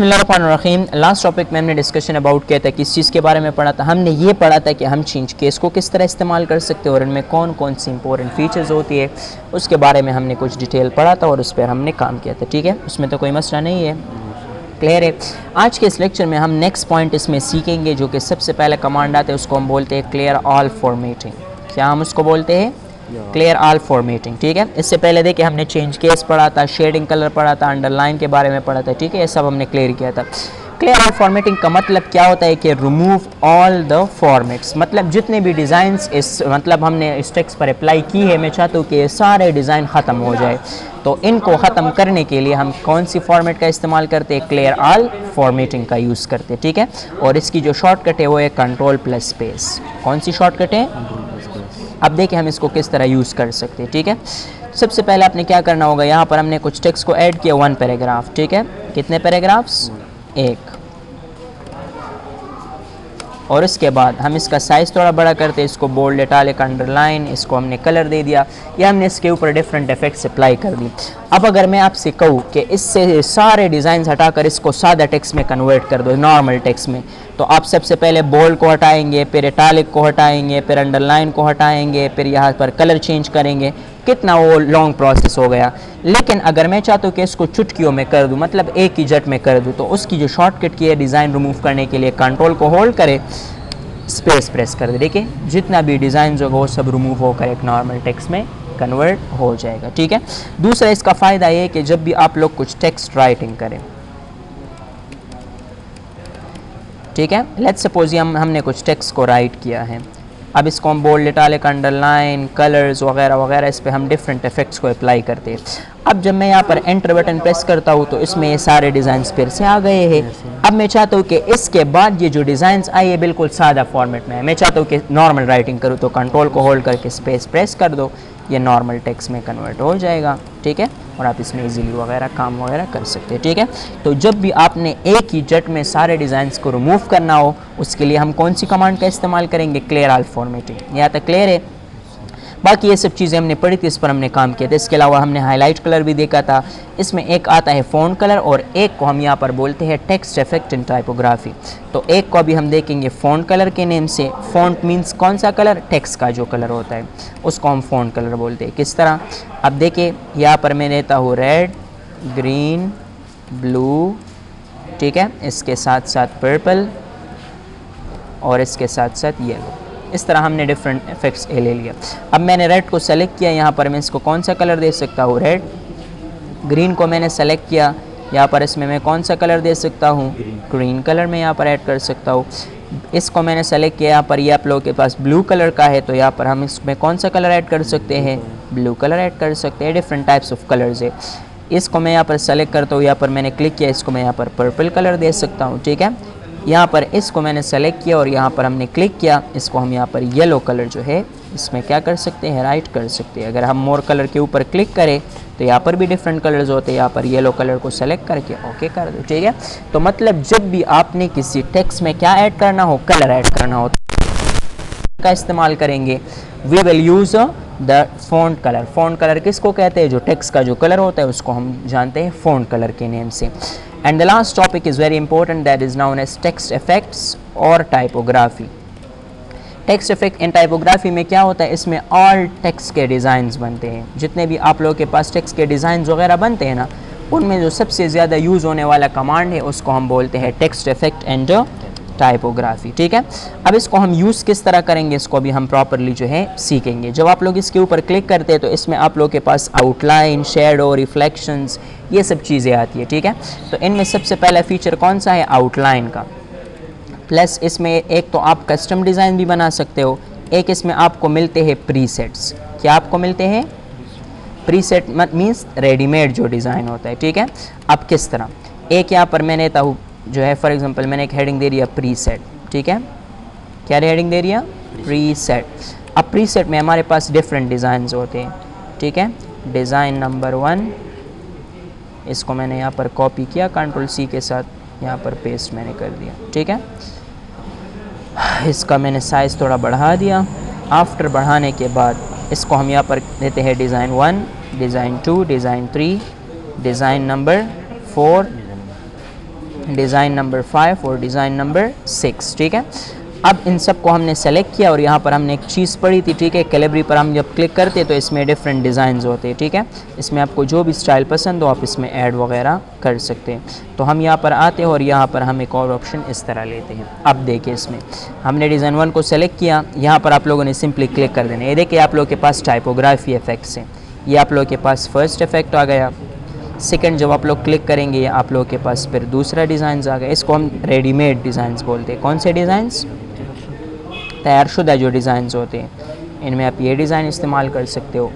बिस्मिल्लाहिर्रहमानिर्रहीम। Last topic में हमने डिस्कशन अबाउट किया था, किस चीज़ के बारे में पढ़ा था। हमने ये पढ़ा था कि हम चेंज केस को किस तरह इस्तेमाल कर सकते हैं और इनमें कौन कौन सी इंपॉर्टेंट फीचर्स होती है, उसके बारे में हमने कुछ डिटेल पढ़ा था और उस पर हमने काम किया था। ठीक है, उसमें तो कोई मसला नहीं है, क्लियर है। आज के इस लेक्चर में हम नेक्स्ट पॉइंट इसमें सीखेंगे, जो कि सबसे पहले कमांड आता है, उसको हम बोलते हैं क्लियर ऑल फॉर्मेटिंग। क्या हम उसको बोलते हैं? Clear all formatting. ठीक है, इससे पहले देखिए हमने चेंज केस पढ़ा था, शेडिंग कलर पढ़ा था, अंडरलाइन के बारे में पढ़ा था। ठीक है, ये सब हमने क्लियर किया था। क्लियर ऑल फॉर्मेटिंग का मतलब क्या होता है कि रिमूव ऑल द फॉर्मेट्स, मतलब जितने भी डिज़ाइंस इस हमने इस टेक्स्ट पर अप्लाई की है, मैं चाहता हूँ कि ये सारे डिज़ाइन ख़त्म हो जाए। तो इनको ख़त्म करने के लिए हम कौन सी फॉर्मेट का इस्तेमाल करते हैं? क्लियर ऑल फॉर्मेटिंग का यूज़ करते हैं। ठीक है, और इसकी जो शॉर्टकट है वो है कंट्रोल प्लस स्पेस। कौन सी शॉर्टकट है? अब देखिए हम इसको किस तरह यूज़ कर सकते हैं। ठीक है, सबसे पहले आपने क्या करना होगा, यहाँ पर हमने कुछ टेक्स्ट को ऐड किया, 1 पैराग्राफ। ठीक है, कितने पैराग्राफ्स? 1। और उसके बाद हम इसका साइज़ थोड़ा बड़ा करते हैं, इसको बोल्ड, इटालिक, अंडरलाइन, इसको हमने कलर दे दिया, या हमने इसके ऊपर डिफरेंट इफेक्ट्स अप्लाई कर दी। अब अगर मैं आपसे कहूँ कि इससे सारे डिज़ाइन हटाकर इसको सादा टेक्स्ट में कन्वर्ट कर दो, नॉर्मल टेक्स्ट में, तो आप सबसे पहले बोल्ड को हटाएंगे, फिर इटालिक को हटाएंगे, फिर अंडरलाइन को हटाएंगे, फिर यहाँ पर कलर चेंज करेंगे, कितना वो लॉन्ग प्रोसेस हो गया। लेकिन अगर मैं चाहता हूँ कि इसको चुटकियों में कर दूँ, मतलब एक ही जट में कर दूँ, तो उसकी जो शॉर्टकट की है डिज़ाइन रिमूव करने के लिए, कंट्रोल को होल्ड करे, स्पेस प्रेस कर दे, देखिए जितना भी डिज़ाइन होगा वो सब रिमूव होकर एक नॉर्मल टेक्स्ट में कन्वर्ट हो जाएगा। ठीक है, दूसरा इसका फ़ायदा ये है कि जब भी आप लोग कुछ टेक्स्ट राइटिंग करें, ठीक है, लेट्स सपोज हमने कुछ टेक्स्ट को राइट किया है, अब इसको हम बोल्ड, इटालिक, अंडरलाइन, कलर्स वगैरह वगैरह, इस पे हम डिफरेंट इफेक्ट्स को अप्लाई करते हैं। अब जब मैं यहाँ पर एंटर बटन प्रेस करता हूँ तो इसमें ये सारे डिज़ाइंस फिर से आ गए हैं। अब मैं चाहता हूँ कि इसके बाद ये जो डिज़ाइंस आए ये बिल्कुल सादा फॉर्मेट में है, मैं चाहता हूँ कि नॉर्मल राइटिंग करूँ, तो कंट्रोल को होल्ड करके स्पेस प्रेस कर दो, ये नॉर्मल टेक्स्ट में कन्वर्ट हो जाएगा। ठीक है, और आप इसमें इजीली वगैरह काम वगैरह कर सकते हैं। ठीक है, तो जब भी आपने एक ही जट में सारे डिज़ाइंस को रिमूव करना हो, उसके लिए हम कौन सी कमांड का इस्तेमाल करेंगे? Clear all formatting. यहाँ तक क्लियर है? बाकी ये सब चीज़ें हमने पढ़ी थी, इस पर हमने काम किया था। इसके अलावा हमने हाईलाइट कलर भी देखा था, इसमें एक आता है फ़ॉन्ट कलर और एक को हम यहाँ पर बोलते हैं टेक्स्ट इफेक्ट इन टाइपोग्राफी। तो एक को अभी हम देखेंगे फ़ॉन्ट कलर के नेम से। फ़ॉन्ट मींस कौन सा कलर? टेक्स्ट का जो कलर होता है उसको हम फ़ॉन्ट कलर बोलते हैं। किस तरह? अब देखिए यहाँ पर मैं लेता हूँ रेड, ग्रीन, ब्लू, ठीक है, इसके साथ साथ पर्पल और इसके साथ साथ येलो। इस तरह हमने डिफरेंट इफेक्ट्स ले लिया। अब मैंने रेड को सेलेक्ट किया, यहाँ पर मैं इसको कौन सा कलर दे सकता हूँ? रेड। ग्रीन को मैंने सेलेक्ट किया, यहाँ पर इसमें मैं कौन सा कलर दे सकता हूँ? ग्रीन कलर में यहाँ पर ऐड कर सकता हूँ। इसको मैंने सेलेक्ट किया, यहाँ पर ये आप लोगों के पास ब्लू कलर का है, तो यहाँ पर हम इसमें कौन सा कलर ऐड कर सकते हैं? ब्लू कलर ऐड कर सकते हैं। डिफरेंट टाइप्स ऑफ कलर्स है। इसको मैं यहाँ पर सेलेक्ट करता हूँ, यहाँ पर मैंने क्लिक किया, इसको मैं यहाँ पर पर्पल कलर दे सकता हूँ। ठीक है, यहाँ पर इसको मैंने सेलेक्ट किया और यहाँ पर हमने क्लिक किया, इसको हम यहाँ पर येलो कलर जो है इसमें क्या कर सकते हैं? राइट कर सकते हैं। अगर हम मोर कलर के ऊपर क्लिक करें तो यहाँ पर भी डिफरेंट कलर्स होते हैं, यहाँ पर येलो कलर को सेलेक्ट करके ओके कर दो। ठीक है, तो मतलब जब भी आपने किसी टेक्स्ट में क्या ऐड करना हो? कलर ऐड करना हो, का इस्तेमाल करेंगे, we will use the font colour. Font colour किसको कहते हैं? जो टेक्स्ट का जो कलर होता है उसको हम जानते हैं फ़ॉन्ट कलर के नेम से। And the last topic is very important, that is known as text effects और typography। Text effect in typography में क्या होता है? इसमें ऑल टेक्स्ट के डिज़ाइंस बनते हैं। जितने भी आप लोगों के पास टेक्स्ट के डिज़ाइंस वगैरह बनते हैं ना, उनमें जो सबसे ज़्यादा यूज़ होने वाला कमांड है उसको हम बोलते हैं टेक्स्ट इफेक्ट एंड टाइपोग्राफी। ठीक है, अब इसको हम यूज़ किस तरह करेंगे, इसको भी हम प्रॉपरली जो है सीखेंगे। जब आप लोग इसके ऊपर क्लिक करते हैं तो इसमें आप लोग के पास आउटलाइन, शेडो, रिफ्लेक्शंस, ये सब चीज़ें आती है। ठीक है, तो इनमें सबसे पहला फीचर कौन सा है? आउटलाइन का। प्लस इसमें एक तो आप कस्टम डिज़ाइन भी बना सकते हो, एक इसमें आपको मिलते हैं प्रीसेट्स। क्या आपको मिलते हैं? प्रीसेट मीन्स रेडीमेड जो डिज़ाइन होता है। ठीक है, अब किस तरह? एक यहाँ पर मैंने तो जो है फॉर एग्जांपल मैंने एक हेडिंग दे दिया प्रीसेट। ठीक है, क्या हेडिंग दे दिया? प्रीसेट। अब प्रीसेट में हमारे पास डिफरेंट डिज़ाइंस होते हैं। ठीक है, डिज़ाइन नंबर 1, इसको मैंने यहाँ पर कॉपी किया कंट्रोल C के साथ, यहाँ पर पेस्ट मैंने कर दिया। ठीक है, इसका मैंने साइज़ थोड़ा बढ़ा दिया। आफ्टर बढ़ाने के बाद इसको हम यहाँ पर देते हैं design 1, design 2, design 3, design number 4, design number 5 और डिज़ाइन नंबर 6, ठीक है। अब इन सब को हमने सेलेक्ट किया और यहाँ पर हमने एक चीज़ पढ़ी थी, ठीक है, कैलिबरी पर हम जब क्लिक करते तो इसमें डिफरेंट डिज़ाइंस होते हैं, ठीक है। इसमें आपको जो भी स्टाइल पसंद हो आप इसमें ऐड वगैरह कर सकते हैं। तो हम यहाँ पर आते हैं और यहाँ पर हम एक और ऑप्शन इस तरह लेते हैं। अब देखिए इसमें हमने डिज़ाइन 1 को सेलेक्ट किया, यहाँ पर आप लोगों ने सिंपली क्लिक कर देना। ये देखिए आप लोगों के पास टाइपोग्राफी इफेक्ट्स हैं, ये आप लोगों के पास फर्स्ट इफेक्ट आ गया। सेकंड जब आप लोग क्लिक करेंगे आप लोगों के पास फिर दूसरा डिज़ाइन आ गया। इसको हम रेडीमेड डिज़ाइंस बोलते हैं। कौन से डिज़ाइंस? तैयारशुदा जो डिज़ाइंस होते हैं, इनमें आप ये डिज़ाइन इस्तेमाल कर सकते हो।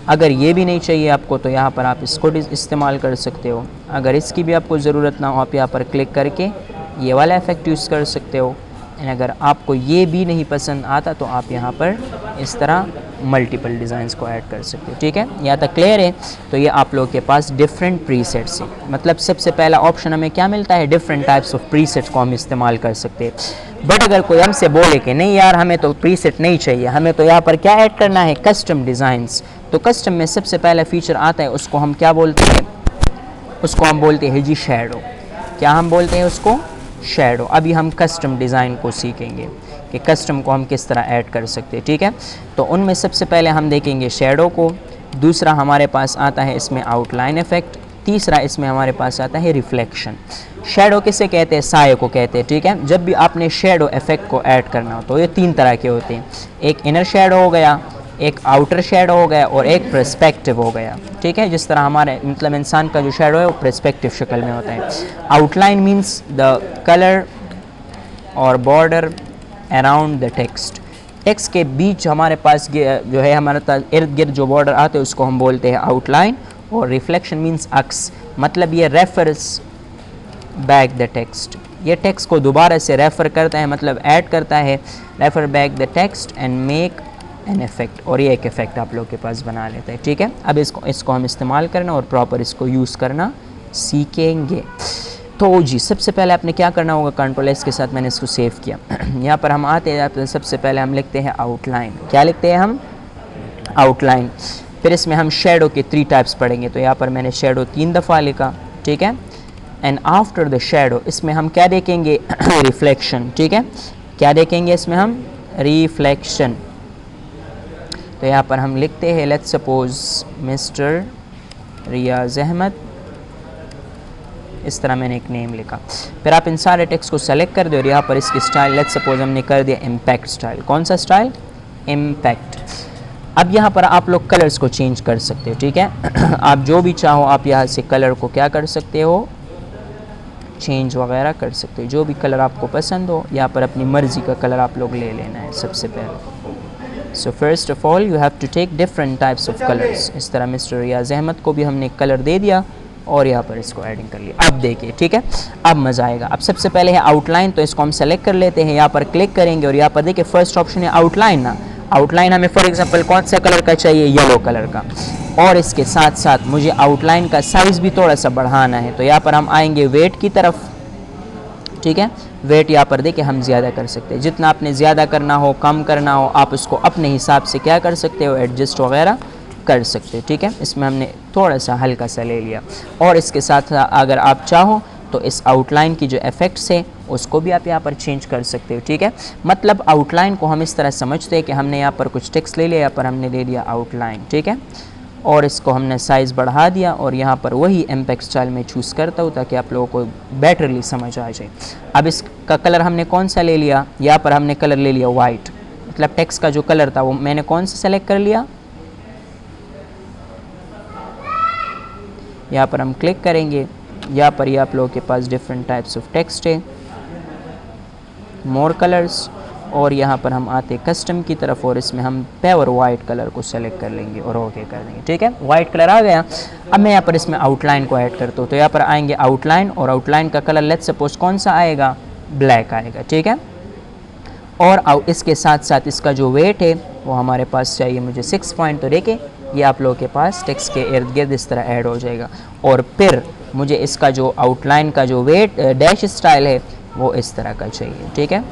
अगर ये भी नहीं चाहिए आपको तो यहाँ पर आप इसको इस्तेमाल कर सकते हो। अगर इसकी भी आपको ज़रूरत ना हो आप यहाँ पर क्लिक करके ये वाला इफ़ेक्ट यूज़ कर सकते हो। अगर आपको ये भी नहीं पसंद आता तो आप यहाँ पर इस तरह मल्टीपल डिज़ाइंस को ऐड कर सकते हो, ठीक है। यहाँ तक क्लियर है? तो ये आप लोगों के पास डिफरेंट प्रीसेट्स हैं। मतलब सबसे पहला ऑप्शन हमें क्या मिलता है? डिफरेंट टाइप्स ऑफ प्रीसेट्स को हम इस्तेमाल कर सकते हैं। बट अगर कोई हमसे बोले कि नहीं यार हमें तो प्रीसेट नहीं चाहिए, हमें तो यहाँ पर क्या ऐड करना है? Custom designs. तो कस्टम में सबसे पहला फीचर आता है, उसको हम क्या बोलते हैं? उसको हम बोलते हैं जी शैडो। क्या हम बोलते हैं उसको? शैडो। अभी हम कस्टम डिज़ाइन को सीखेंगे कि कस्टम को हम किस तरह ऐड कर सकते हैं, ठीक है। तो उनमें सबसे पहले हम देखेंगे शैडो को। दूसरा हमारे पास आता है इसमें आउटलाइन इफेक्ट। तीसरा इसमें हमारे पास आता है रिफ्लेक्शन। शैडो किसे कहते हैं? साये को कहते हैं, ठीक है। जब भी आपने शैडो इफेक्ट को ऐड करना हो तो ये 3 तरह के होते हैं। एक इनर शैडो हो गया, एक आउटर शैडो हो गया और एक पर्सपेक्टिव हो गया, ठीक है। जिस तरह हमारे मतलब इंसान का जो शैडो है वो पर्सपेक्टिव शक्ल में होता है। आउटलाइन मीन्स द कलर और border around the text. Text के बीच हमारे पास जो है हमारे पास इर्द गिर्द जो बॉर्डर आते हैं उसको हम बोलते हैं आउटलाइन। और रिफ्लेक्शन मीन्स अक्स, मतलब ये रेफर्स बैक द टेक्स्ट, ये टेक्स्ट को दोबारा से रेफ़र करता है, मतलब ऐड करता है। Refer back the text and make an effect, और ये एक इफ़ेक्ट आप लोग के पास बना लेते हैं, ठीक है। अब इसको हम इस्तेमाल करना और प्रॉपर इसको यूज़ करना सीखेंगे। तो जी सबसे पहले आपने क्या करना होगा? कंट्रोल एस के साथ मैंने इसको सेव किया। यहाँ पर हम आते हैं, सबसे पहले हम लिखते हैं आउटलाइन। क्या लिखते हैं हम? आउटलाइन। फिर इसमें हम शेडो के 3 टाइप्स पढ़ेंगे। तो यहाँ पर मैंने शेडो 3 दफ़ा लिखा, ठीक है। एंड आफ्टर द शेडो इसमें हम क्या देखेंगे? रिफ्लेक्शन, ठीक है। क्या देखेंगे इसमें हम? रिफ्लेक्शन। तो यहाँ पर हम लिखते हैं लेट्स सपोज मिस्टर रियाज अहमद, इस तरह मैंने एक नेम लिखा। फिर आप इन सारे टेक्स्ट को सेलेक्ट कर दो और यहाँ पर इसकी स्टाइल लेट्स सपोज हमने कर दिया इम्पैक्ट स्टाइल। कौन सा स्टाइल? इम्पैक्ट। अब यहाँ पर आप लोग कलर्स को चेंज कर सकते हो, ठीक है। आप जो भी चाहो आप यहाँ से कलर को क्या कर सकते हो? चेंज वगैरह कर सकते हो। जो भी कलर आपको पसंद हो यहाँ पर अपनी मर्ज़ी का कलर आप लोग ले लेना है सबसे पहले। So first of all you have to take different types of colours. इस तरह मिस्टर रियाज अहमद को भी हमने कलर दे दिया और यहाँ पर इसको एडिंग कर लिया। अब देखिए, ठीक है, अब मज़ा आएगा। अब सबसे पहले है आउटलाइन, तो इसको हम सेलेक्ट कर लेते हैं। यहाँ पर क्लिक करेंगे और यहाँ पर देखिए फर्स्ट ऑप्शन है आउटलाइन ना। आउटलाइन हमें फॉर एग्जांपल कौन सा कलर का चाहिए? येलो कलर का। और इसके साथ साथ मुझे आउटलाइन का साइज़ भी थोड़ा सा बढ़ाना है। तो यहाँ पर हम आएंगे वेट की तरफ, ठीक है। वेट यहाँ पर देखिए हम ज़्यादा कर सकते हैं। जितना आपने ज़्यादा करना हो, कम करना हो, आप उसको अपने हिसाब से क्या कर सकते हो? एडजस्ट वगैरह कर सकते हो, ठीक है। इसमें हमने थोड़ा सा हल्का सा ले लिया। और इसके साथ अगर आप चाहो तो इस आउटलाइन की जो इफ़ेक्ट्स है उसको भी आप यहाँ पर चेंज कर सकते हो, ठीक है। मतलब आउटलाइन को हम इस तरह समझते हैं कि हमने यहाँ पर कुछ टेक्स्ट ले लिया, यहाँ पर हमने ले लिया आउटलाइन, ठीक है। और इसको हमने साइज़ बढ़ा दिया और यहाँ पर वही इम्पैक्ट स्टाइल में चूज़ करता हूँ ताकि आप लोगों को बेटरली समझ आ जाए। अब इसका कलर हमने कौन सा ले लिया? यहाँ पर हमने कलर ले लिया वाइट। मतलब टेक्स्ट का जो कलर था वो मैंने कौन सा सेलेक्ट कर लिया? यहाँ पर हम क्लिक करेंगे। यहाँ पर ये आप लोगों के पास डिफरेंट टाइप्स ऑफ टेक्स्ट है, मोर कलर्स। और यहाँ पर हम आते कस्टम की तरफ और इसमें हम पेवर वाइट कलर को सेलेक्ट कर लेंगे और ओके कर देंगे, ठीक है। वाइट कलर आ गया। अब मैं यहाँ पर इसमें आउटलाइन को ऐड करता हूँ। तो यहाँ पर आएंगे आउटलाइन और आउटलाइन का कलर लेट्स सपोज कौन सा आएगा? ब्लैक आएगा, ठीक है। और इसके साथ साथ इसका जो वेट है वो हमारे पास चाहिए मुझे 6 पॉइंट। तो देखें ये आप लोगों के पास टेक्स्ट के इर्द गिर्द इस तरह ऐड हो जाएगा। और फिर मुझे इसका जो आउटलाइन का जो वेट डैश स्टाइल है वो इस तरह का चाहिए, ठीक है।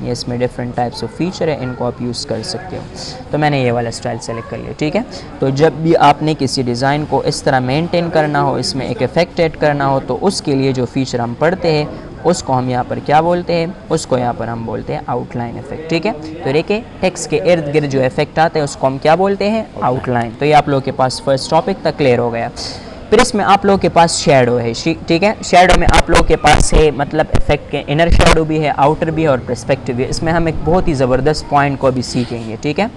ये इसमें डिफरेंट टाइप्स ऑफ फीचर है, इनको आप यूज़ कर सकते हो। तो मैंने ये वाला स्टाइल सेलेक्ट कर लिया, ठीक है। तो जब भी आपने किसी डिज़ाइन को इस तरह मेंटेन करना हो, इसमें एक इफेक्ट ऐड करना हो, तो उसके लिए जो फीचर हम पढ़ते हैं उसको हम यहाँ पर क्या बोलते हैं, उसको यहाँ पर हम बोलते हैं आउटलाइन इफेक्ट, ठीक है। तो देखिए टेक्स्ट के इर्द गिर्द जो इफेक्ट आते हैं उसको हम क्या बोलते हैं, आउटलाइन। तो ये आप लोगों के पास फर्स्ट टॉपिक तक क्लियर हो गया। फिर इसमें आप लोगों के पास शेडो है, ठीक है। शेडो में आप लोगों के पास है मतलब इफेक्ट के इनर शेडो भी है, आउटर भी है और पर्सपेक्टिव भी है। इसमें हम एक बहुत ही ज़बरदस्त पॉइंट को भी सीखेंगे, ठीक है।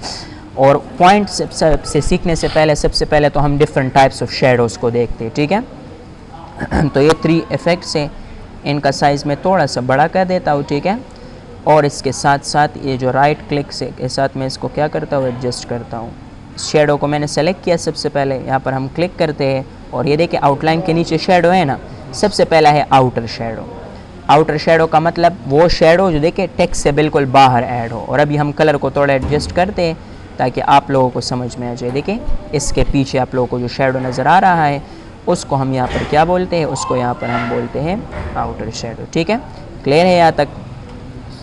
और पॉइंट से सीखने से पहले सबसे पहले तो हम डिफरेंट टाइप्स ऑफ शेडोज़ को देखते हैं, ठीक है। तो ये 3 इफ़ेक्ट्स हैं, इनका साइज़ मैं थोड़ा सा बड़ा कर देता हूँ, ठीक है। और इसके साथ साथ ये जो राइट क्लिक से के साथ मैं इसको क्या करता हूँ, एडजस्ट करता हूँ। शेडो को मैंने सेलेक्ट किया, सबसे पहले यहाँ पर हम क्लिक करते हैं और ये देखिए आउटलाइन के नीचे शेडो है ना, सबसे पहला है आउटर शेडो। आउटर शेडो का मतलब वो शेडो जो देखिए टेक्स्ट से बिल्कुल बाहर ऐड हो। और अभी हम कलर को थोड़ा एडजस्ट करते हैं ताकि आप लोगों को समझ में आ जाए। देखिए इसके पीछे आप लोगों को जो शेडो नज़र आ रहा है उसको हम यहाँ पर क्या बोलते हैं, उसको यहाँ पर हम बोलते हैं आउटर शेडो, ठीक है। क्लियर है यहाँ तक,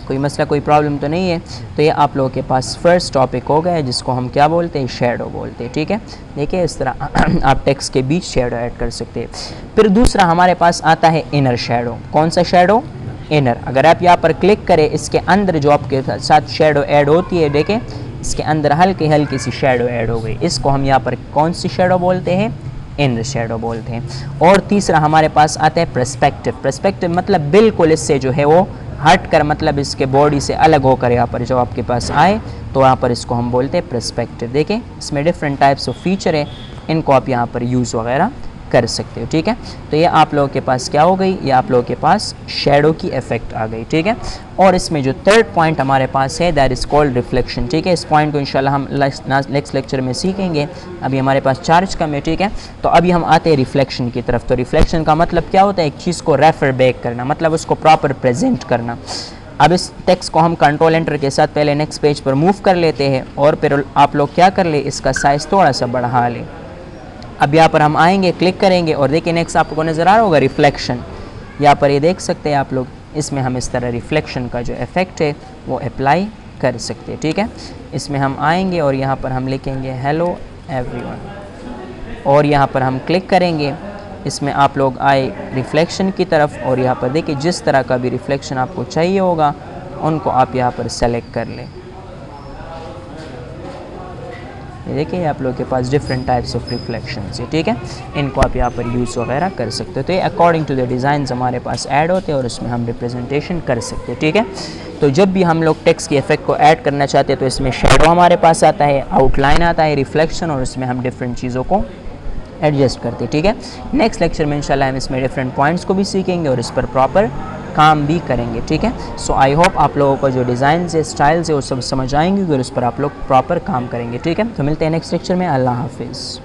कोई मसला कोई प्रॉब्लम तो नहीं है। तो ये आप लोगों के पास फर्स्ट टॉपिक हो गया जिसको हम क्या बोलते हैं, शेडो बोलते हैं, ठीक है। देखिए इस तरह आप टेक्स्ट के बीच शेडो ऐड कर सकते हैं। फिर दूसरा हमारे पास आता है इनर शेडो। कौन सा शेडो, इनर। अगर आप यहाँ पर क्लिक करें, इसके अंदर जो आपके साथ शेडो ऐड होती है, देखें इसके अंदर हल्की हल्की सी शेडो ऐड हो गई, इसको हम यहाँ पर कौन सी शेडो बोलते हैं, इनर शेडो बोलते हैं। और तीसरा हमारे पास आता है पर्सपेक्टिव। पर्सपेक्टिव मतलब बिल्कुल इससे जो है वो हट कर, मतलब इसके बॉडी से अलग होकर यहाँ पर जो आपके पास आए, तो यहाँ पर इसको हम बोलते हैं पर्सपेक्टिव। देखें इसमें डिफरेंट टाइप्स ऑफ फीचर है, इनको आप यहाँ पर यूज़ वगैरह कर सकते हो, ठीक है। तो ये आप लोगों के पास क्या हो गई, ये आप लोगों के पास शेडो की इफेक्ट आ गई, ठीक है। और इसमें जो थर्ड पॉइंट हमारे पास है दैट इज़ कॉल्ड रिफ्लेक्शन, ठीक है। इस पॉइंट को इंशाल्लाह हम नेक्स्ट लेक्चर में सीखेंगे। अभी हमारे पास चार्ज कम है, ठीक है। तो अभी हम आते हैं रिफ्लेक्शन की तरफ। तो रिफ्लेक्शन का मतलब क्या होता है, एक चीज़ को रेफर बैक करना, मतलब उसको प्रॉपर प्रेजेंट करना। अब इस टेक्स्ट को हम कंट्रोल एंटर के साथ पहले नेक्स्ट पेज पर मूव कर लेते हैं और फिर आप लोग क्या कर ले, इसका साइज़ थोड़ा सा बढ़ा लें। अब यहाँ पर हम आएंगे, क्लिक करेंगे और देखिए नेक्स्ट आपको नज़र आ रहा होगा रिफ्लेक्शन। यहाँ पर ये देख सकते हैं आप लोग, इसमें हम इस तरह रिफ्लेक्शन का जो इफ़ेक्ट है वो अप्लाई कर सकते हैं, ठीक है। इसमें हम आएंगे और यहाँ पर हम लिखेंगे हेलो एवरीवन और यहाँ पर हम क्लिक करेंगे। इसमें आप लोग आए रिफ्लेक्शन की तरफ और यहाँ पर देखिए जिस तरह का भी रिफ्लेक्शन आपको चाहिए होगा उनको आप यहाँ पर सेलेक्ट कर लें। ये देखिए आप लोगों के पास डिफरेंट टाइप्स ऑफ रिफ्लेक्शंस है, ठीक है। इनको आप यहाँ पर यूज़ वगैरह कर सकते हो। तो ये अकॉर्डिंग टू द डिज़ाइन हमारे पास ऐड होते हैं और उसमें हम रिप्रेजेंटेशन कर सकते हैं, ठीक है। तो जब भी हम लोग टेक्स्ट के इफेक्ट को ऐड करना चाहते हैं तो इसमें शेडो हमारे पास आता है, आउटलाइन आता है, रिफ्लेक्शन, और इसमें हम डिफरेंट चीज़ों को एडजस्ट करते हैं, ठीक है। नेक्स्ट लेक्चर में इंशाल्लाह हम इसमें डिफरेंट पॉइंट्स को भी सीखेंगे और इस पर प्रॉपर काम भी करेंगे, ठीक है। सो आई होप आप लोगों को जो डिज़ाइन है, स्टाइल्स है, वो सब समझ आएंगे और उस पर आप लोग प्रॉपर काम करेंगे, ठीक है। तो मिलते हैं नेक्स्ट लेक्चर में। अल्लाह हाफिज़।